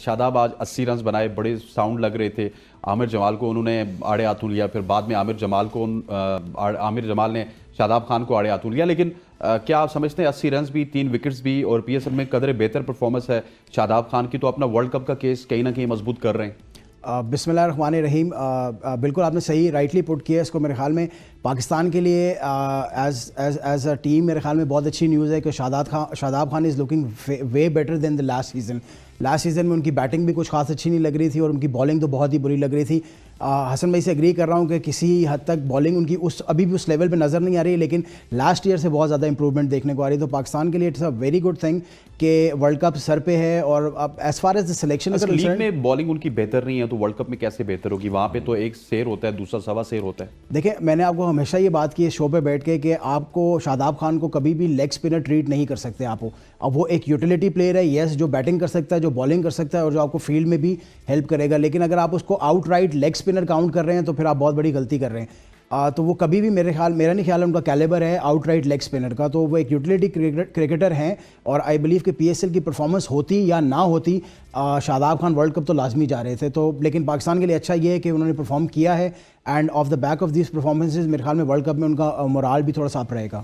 شاداب آج 80 رنز بنائے، بڑے ساؤنڈ لگ رہے تھے. عامر جمال کو انہوں نے آڑے ہاتھوں لیا، پھر بعد میں عامر جمال نے شاداب خان کو آڑے ہاتھوں لیا. لیکن کیا آپ سمجھتے ہیں 80 رنز بھی، 3 وکٹس بھی اور پی ایس ایل میں قدرے بہتر پرفارمنس ہے شاداب خان کی، تو اپنا ورلڈ کپ کا کیس کہیں نہ کہیں مضبوط کر رہے ہیں؟ بسم اللہ الرحمن الرحیم. بالکل آپ نے صحیح رائٹلی پٹ کیا اس کو. میرے خیال میں پاکستان کے لیے ایز اے ٹیم میرے خیال میں بہت اچھی نیوز ہے کہ Shadab Khan is looking way better than the last season. Last season میں ان کی بیٹنگ بھی کچھ خاص اچھی نہیں لگ رہی تھی اور ان کی بالنگ تو بہت ہی بری لگ رہی تھی. حسن بھائی سے ایگری کر رہا ہوں کہ کسی حد تک بالنگ ان کی ابھی بھی اس لیول پہ نظر نہیں آ رہی ہے، لیکن لاسٹ ایئر سے بہت زیادہ امپروومنٹ دیکھنے کو آ رہی ہے. تو پاکستان کے لیے it's a very good thing کہ ورلڈ کپ سر پہ ہے. اور اب as far as the selection اگر لیگ میں بالنگ ان کی بہتر نہیں ہے تو ورلڈ کپ میں کیسے بہتر ہوگی؟ وہاں پہ تو ایک سیر ہوتا ہے، دوسرا سوا سیر ہوتا ہے. دیکھیں میں نے آپ کو ہمیشہ یہ بات کی ہے شو پہ بیٹھ کے کہ آپ کو شاداب خان کو کبھی بھی لیگ اسپنر ٹریٹ نہیں کر سکتے آپ کو. اب وہ ایک یوٹیلیٹی پلیئر ہے، یس، جو بیٹنگ کر سکتا ہے، جو بالنگ کر سکتا ہے اور جو آپ کو فیلڈ میں بھی ہیلپ کرے گا. لیکن اگر آپ اس کو out right leg spinner count کر رہے ہیں تو پھر آپ بہت بڑی غلطی کر رہے ہیں. تو وہ کبھی بھی میرا نہیں خیال ان کا کیلیبر ہے آؤٹ رائٹ لیگ اسپنر کا. تو وہ ایک یوٹیلیٹی کرکٹر ہیں اور آئی بلیو کہ پی ایس ایل کی پرفارمنس ہوتی یا نہ ہوتی شاداب خان ورلڈ کپ تو لازمی جا رہے تھے. تو لیکن پاکستان کے لیے اچھا یہ ہے کہ انہوں نے پرفارم کیا ہے، and of the back of these performances میرے خیال میں ورلڈ کپ میں ان کا مورال بھی تھوڑا سا اپ رہے گا.